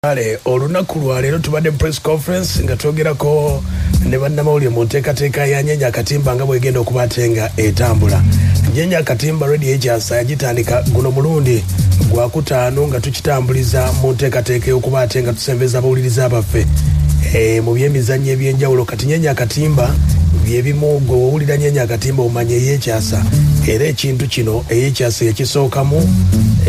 Ale olunaku lwa leero tubadde press conference nga twogerako ne bannamawulire mu nteekateeka ya Nyenya Katimba nga bwegenda okuba ate nga etambula. Nyenya Katimba Radio Agency yagitandika guno mulundi gwakutaano nga tukitambuliza mu nteekateeka y'okuba ate nga tusembeza abawuliriza abaffe mu byemizannyo eby'enjawulo. Kati Nyenya Katimba byebimu gwe wowulira Nyenya Katimba omanye eyekyasa era ekintu kino eyekyasa yakisookamu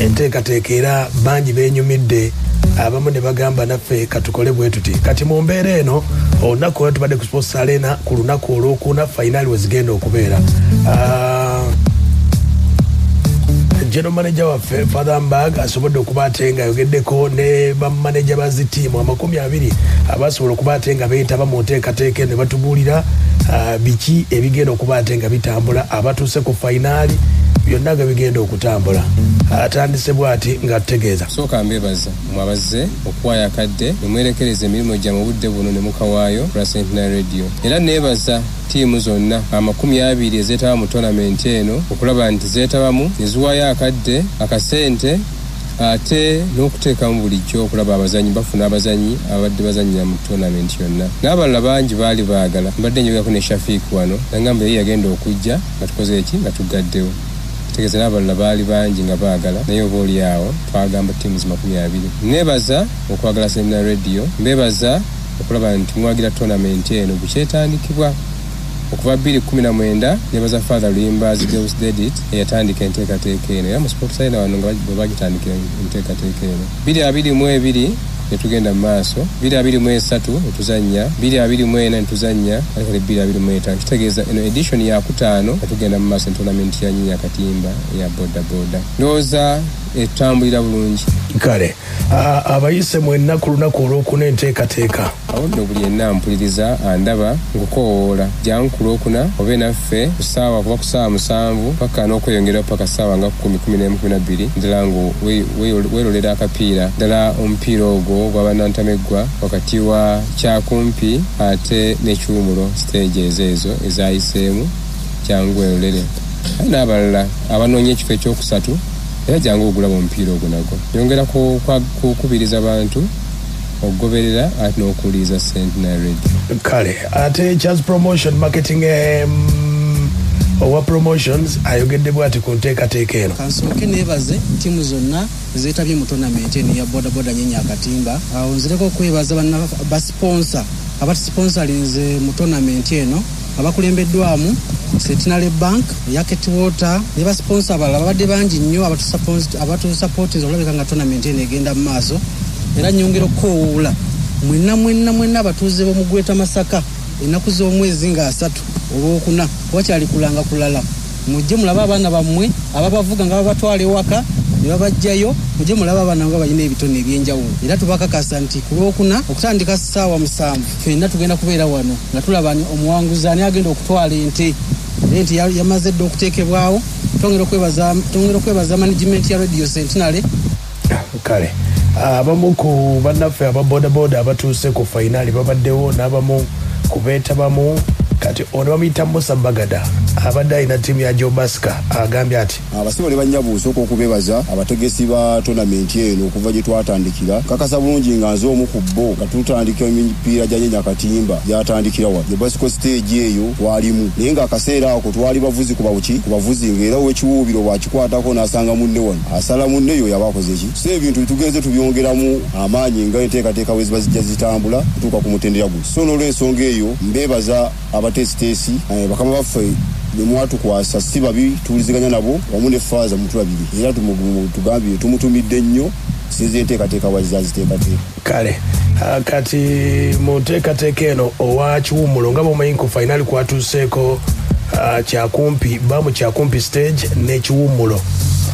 enteekateeka era bangi beenyumidde abamu ne bagamba naffe katukole bwe tuti. Kati mu mbeera eno olunaku olwo tubadde ku Sports Arena ku lunaku olwokuna fainali wezigenda okubeera. General manager waffe Father Mbag asobodde okuba ate nga ayogeddeko ne bamanager bazi ttiimu 20 abasobola okuba ate nga beetaba mu nteekateeka ne batubuulira biki ebigenda okuba ate nga bitambula abatuuse ku fainali byonna nga bigenda okutambula. Atandise bw'ati nga tutegeeza. Sooka mbeebaza mwabaze okuwaayo akadde ne mwerekereza emirimu gya mu budde buno ne mukawaayo Centenary Radio. Era neebaza ttiimu zonna 20 ezeetaba mu tournament eno okulaba nti zeetabamu ne ziwaayo akadde akasente ate n'okuteekamu bulijjo okulaba abazanyi bafuna abazanyi abadde bazannyira mu tournament yonna. N'abalala bangi baali baagala. Mbadde njogako ne Shafiq wano nangamba ye yagenda okujja nga tukoze eki nga tugaddewo. Tegeza n'abalala baali bangi nga baagala naye oba oli awo twagamba ttiimu 20. Neebaza okwagala Centenary Radio, mbeebaza okulaba nti mwagira tournament eno bukyetandikibwa okuva 2019. Neebaza Father Luimbazi Deus Dedit eyatandika enteekateeka eno era mu Sports Arena wano nga bagitandikira enteekateeka eno. 2022 netugenda mu maaso, 2023 netuzannya, 2024 netuzannya, ate 2025 kitegeeza eno edition ya kutaano netugenda mu maaso tournament ya Nyenya Katimba ya boda boda. Ndowooza etambulira bulungi. Kale abayise mwenna ku lunaku olwokuna enteekateeka awo nno buli yenna mpuliriza andaba ngukowoola jangu ku lwokuna obe naffe kusaawa kuba kusaawa 7 paka n'okweyongeraho paka ssaawa nga 10, 11, 12 ddala ngu weerolera akapiira ddala omupiira ogwo gw'abannantameggwa wakati wa Kyakumpi ate n'Ekiwumulo stage ezo ezayiseemu jangu weerolere. N'abalala abanoonya ekifo ekyokusatu era jangu ogulaba omupiira ogwo nagwo. Yongera kukubiriza abantu okugoberera ate n'okuwuliriza Centenary Radio. Kale ate Charles Promotion Marketing owa promotions ayogedde bw'ati ku nteekateeka eno. Kansooke neebaze ttiimu zonna zeetabye mu tournament eno ya boda boda Nyenya Katimba. Awo nzireko okwebaza basponsa abatusponsorize mu tournament eno abakulembeddwamu Centenary Bank, Yaket Water, ne basponsa abalala babadde bangi nnyo abatusupportiza olabika nga tournament eno egenda mu maaso. Era nyongera okuwuula mwenna abatuuze b'omugweta Masaka ennaku z'omwezi nga 3 olwokuna wakyali kulanga kulala. Mujje mulaba abaana bammwe ababavuga nga babatwala ewaka ne babajjayo. Mujje mulaba abaana nga balina ebitone ebyenjawulo. Era tubakakasa nti ku lwokuna okutandika ssaawa 7 ffenna tugenda kubeera wano nga tulaba omuwanguzi ani agenda okutwala ente. Ente yamaze dda okuteekebwawo. Tongera okwebaza management ya Radio Centenary. Kale abamu ku bannaffe aba bodaboda abatuuse ku fainali babaddewo n'abamu kubeetabamu. Kati ono bamuyita Musa Bagada abadde alina ttiimu ya Jobaska agambye ati abasibo ne banyabuusa okubeebaza abategesi ba tournament eno okuva gye twatandikira. Kakasa bulungi nga nze omu ku bo nga tutandika emipiira gya Nyenya Katimba gyatandikira wa Jobaska stage eyo walimu naye nga akaseera ako twali bavuzi ku bavuzi ng'era ow'ekiwuubiro bwakikwatako n'asanga munne wano asala munne yo yabakoze ki. So ebintu bitugenze tubyongeramu amaanyi nga enteekateeka bwe ziba zijja zitambula kutuuka ku mutendera guno. So n'olw'ensonga eyo mbeebaza abatesitesi bakama baffe ne mwatukwasa si babi tuwuliziganya nabo wamu ne faaza mutulabiri era tugambye tumutumidde nnyo sinzi enteekateeka wazaziteekateeka. Kale kati mu nteekateeka eno owa Kiwumulo nga bw'omanyi ku fainali kwatuuseeko Kyakumpi bamu Kyakumpi stage n'Ekiwumulo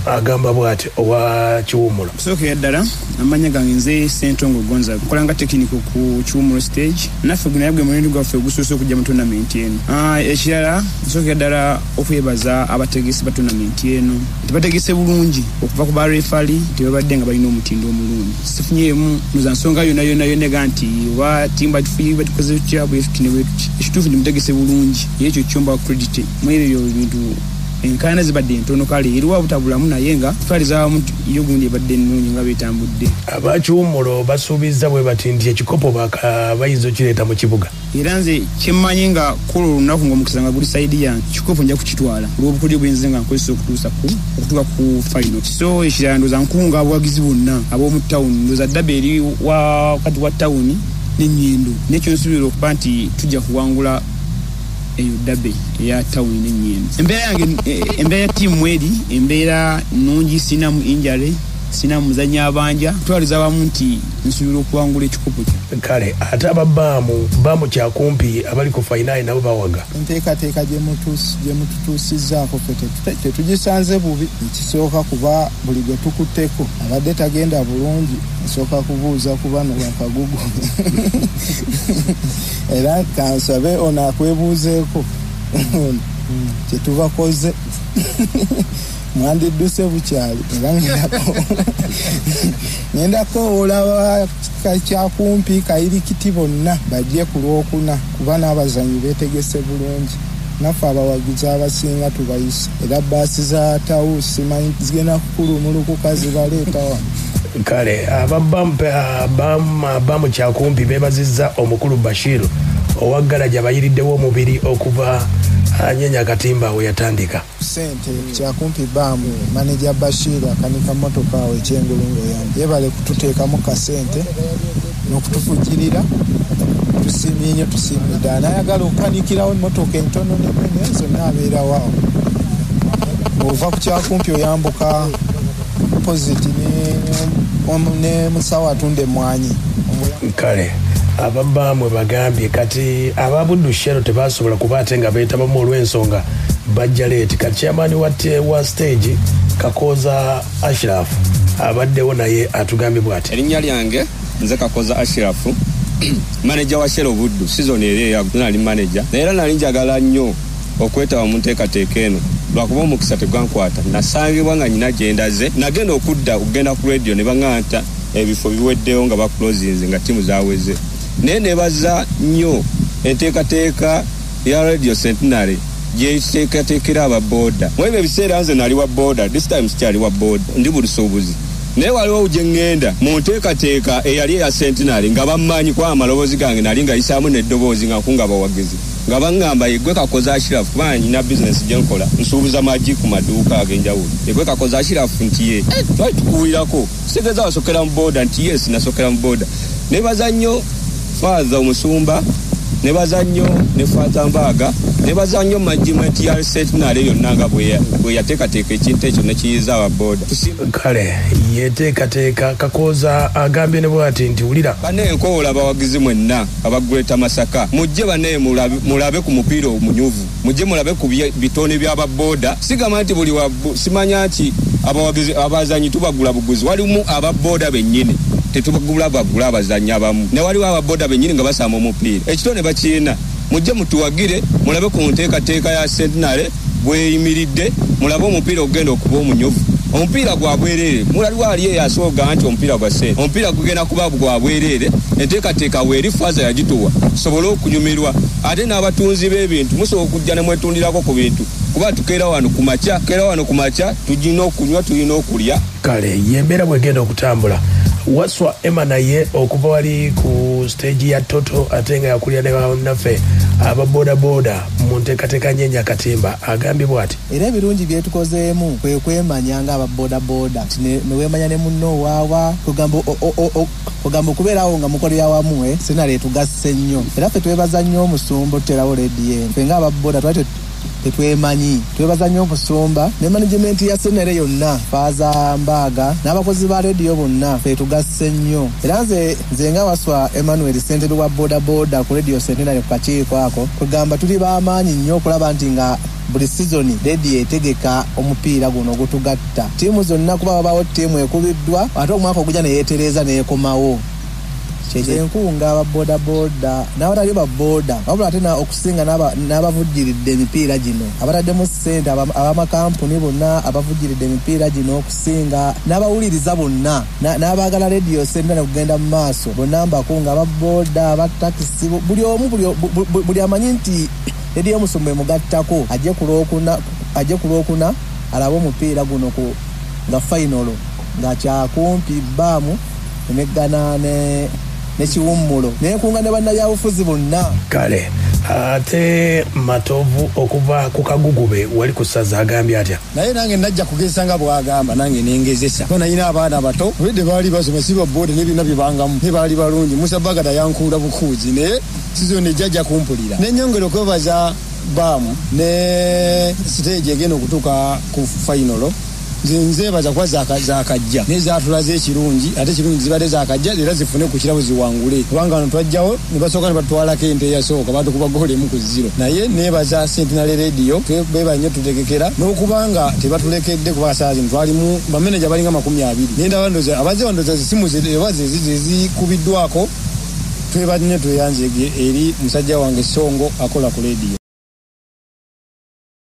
agamba bw'ati owa Kiwumulo. Sookera ddala amanya gange nze Sentongo Gonza nkolanga tekiniko ku Kiwumulo stage naffe guno yabwe mulindi gwaffe ogusoose okujja mu tournament eno. Ekirala sookera ddala okwebaza abategesi ba tournament eno nti bategese bulungi okuva ku barefali tebabadde nga balina omutindo omulungi. Sifunyeemu muza nsonga yonna nti oba timba tufuyiba tukoze tutya bwe tutine bwe tuti ekituufu ndi mutegese bulungi ye ekyo kyomba credit mu ebyo bintu enkana zibadde entono kale eriwa butabulamu naye nga twaliza wamu iyo gundi ebadde ennungi nga betambudde. Abakiwummulo basuubiza bwe bati nti ekikopo bayinza okireeta mu kibuga. Era nze kyemmanyi nga kulo olunaku ng'omukisa nga guli sayidi yange kikopo nja kukitwala olw'obukodyo bwenze nga nkozesa okutuuka ku final. So ekirala ndooza nkunga abawagizi bonna ab'omu tawuni ndooza ddaba eri wakati wa tawuni n'Ennyendo nekyo nsuubira okuba nti tujja kuwangula eyo ddabe eya tawuni n'Ennyendo. Embeera yange embeera ya ttiimu eri embeera nnungi, sinamu injale, sinamu muzannya abanja, twaliza wamu nti nsuubira okuwangula ekikopo kyo. Kale ate ababbaamu kyakumpi abali ku fainaali nabo bawaga. Enteekateeka gye mututuusizzaako ffe tetugisanze bubi. Ekisooka kuba buli gwe tukutteko abadde tagenda bulungi, nsooka kubuuza ku bano bakagugu era kansabe ono akwebuuzeeko kyetubakoze mwandidduse bukyali era ngendako olaba kyakumpi kayirikiti bonna bajje ku Lwokuna kuba n'abazanyi beetegese bulungi. Naffe abawagizi abasinga tubayisa era baasi za tawusi manyi zigenda kukulumulukuka zibaleeta wano. Kale ababbamu kyakumpi beebazizza omukulu Bashiru owa Galaja bayiriddewo omubiri okuva Nyenya Katimba we yatandika. Sente kyakumpi baamu maneja Bashiru akanika motoka we ekyengulungo yange yebale kututeekamu kasente n'okutufujirira tusimye nnyo tusimidde n'ayagala okukanikirawo emmotoka entono n'ennene zonna abeera waawo. Ova ku kyakumpi oyambuka opposite ne musawo atunda emmwanyi. Kale ababbaamu bagambye kati ababuddu Shero tebasobola kuba ate nga beetabamu olw'ensonga bajja leeti. Kati chairman wa stage Kakoza Ashraf abaddewo naye atugambye bw'ati. Erinnya lyange nze Kakoza Ashraf manager wa Shero Buddu season eri nali manager naye era nali njagala nnyo okwetaba mu nteekateeka eno lwakuba omukisa tegwankwata. Nasangibwa nga nyina gyendaze nagenda okugenda ku radio ne baŋŋanta ebifo biweddewo nga baclosinze nga ttiimu zaaweze. Naye nebaza nnyo enteekateeka ya Radio Centenary gyeteekateekera ababooda. Mu ebyo ebiseera nze nali wa booda, this time sikyali wa booda, ndi bulisuubuzi. Naye waliwo gye ŋŋenda mu nteekateeka eyali eya Centenary nga bammanyi kwa amaloboozi gange nali nga yisaamu n'eddoboozi nga nkunga abawagizi nga baŋŋamba yeggwe Kakoza Ashraf kubanga nyina bizinesi gye nkola nsuubuza magi ku maduuka ag'enjawulo. Yeggwe Kakoza Ashraf nti ye twali tukuwulirako sigeza wasokera mu booda nti yes nasokera mu booda. Nebaza nnyo Father Omusumba, nebaza nnyo ne Father Mbaaga, nebaza nnyo management ya Centenary yonna nga bwe yateekateeka ekintu ekyo nekiyiza ababooda. Kale yeteekateeka Kakoza agambye ne bw'ati nti wulira bane nkoola abawagizi mwenna abaguleta Masaka mujje bane mulabe ku mupiira omunyuvu, mujje mulabe ku bitone by'ababooda. Sigamba nti buli simanya nti abawagizi abazanyi tubagula buguzi, walimu ababooda bennyini tetubagula abazanyi abamu ne waliwo ababooda bennyini nga basamba omupiira. Ekitone bakiina mujje mutuwagire mulabe ku nteekateeka ya Centenary bweyimiridde, mulabe omupiira ogenda okuba omunyuvu. Omupiira gwa bwereere mulaliwo ali eyasooga nti omupiira gwa sente, omupiira gugenda kuba gwa bwereere. Enteekateeka weeri faza yagituwa sobole okunyumirwa. Ate n'abatunzi b'ebintu musobola okujja ne mwetundirako ku bintu kuba tukeera wano ku makya tugina okunywa tulina okulya. Kale yembeera bwegenda okutambula. Waswa Emma naye okuva wali ku stage ya Toto ate nga yakulira ne bannaffe ababoodaboda mu nteekateeka Nyenya Katimba agambye bw'ati. Era ebirungi byetukozeemu kwe kwemanya nga ababoodaboda ne weemanya ne munno waawa kugamba okubeerawo nga mukolera wamu Centenary etugasse nnyo. Era ffe twebaza nnyo Omusumba otuterawo leediyo ffe nga ababooda twali tetwemanyi. Twebaza nnyo Omusumba ne management ya Centenary yonna, Father Mbaaga n'abakozi ba radio bonna ffe tugasse nnyo. Era nze nga Waswa Emmanuel ssentebe wa booda ku Radio Centenary ku kakiiko ako kugamba tuli b'amaanyi nnyo okulaba nti nga buli season radio etegeka omupiira guno ogutugatta. Ttiimu zonna kuba babaawo ttiimu ekubiddwa ate omwaka ogujja ne yeetereeza n'ekomawo. Enkunga ababoodaboda n'abatali babooda wabula ate okusinga n'abavujjiridde emipiira gino abataddemu ssente ab'amakampuni bonna abavujjiridde emipiira gino okusinga n'abawuliriza bonna n'abaagala Radio Centenary kugenda mu maaso bonna mbakunga ababooda abatakisi buli omu buli amanyi nti Radio Omusumba emugattako ajje ku Lwokuna ajje ku Lwokuna alabe omupiira guno nga final nga kyakumpi bbaamu emeggana ne Kiwummulo nekunga ne bannabyabufuzi bonna. Kale ate Matovu okuva ku Kagugube wali ku ssaza agambye atya? Naye nange najja kugezesa nga bwagamba nange nengezesa. Bana ina abaana bato wedde baali basoma siba bode nebina bibangamu ne baali balungi. Musa Bagada yankula bukuzi ne sizoni jajja kumpulira. Nenyongero kwebaza baamu ne stage egeno kutuka ku final. Nze baza kwa zakajja nezatulaze ekirungi ate kirungi zibade zakajja era zifune ku kirabo ziwangule kubanga no twajjawo ne basoka ne batwala kente yasooka bado kuba gole mu ku 0 naye nebaza Sentinel Radio beba nnyo tutegekera n'okubanga tebatulekedde kuba saazi twali mu bameneja balinga 20 nenda bandoza abaze bandoza simu zikubiddwako twebanye tuyanze eri musajja wange Songo akola ku radio.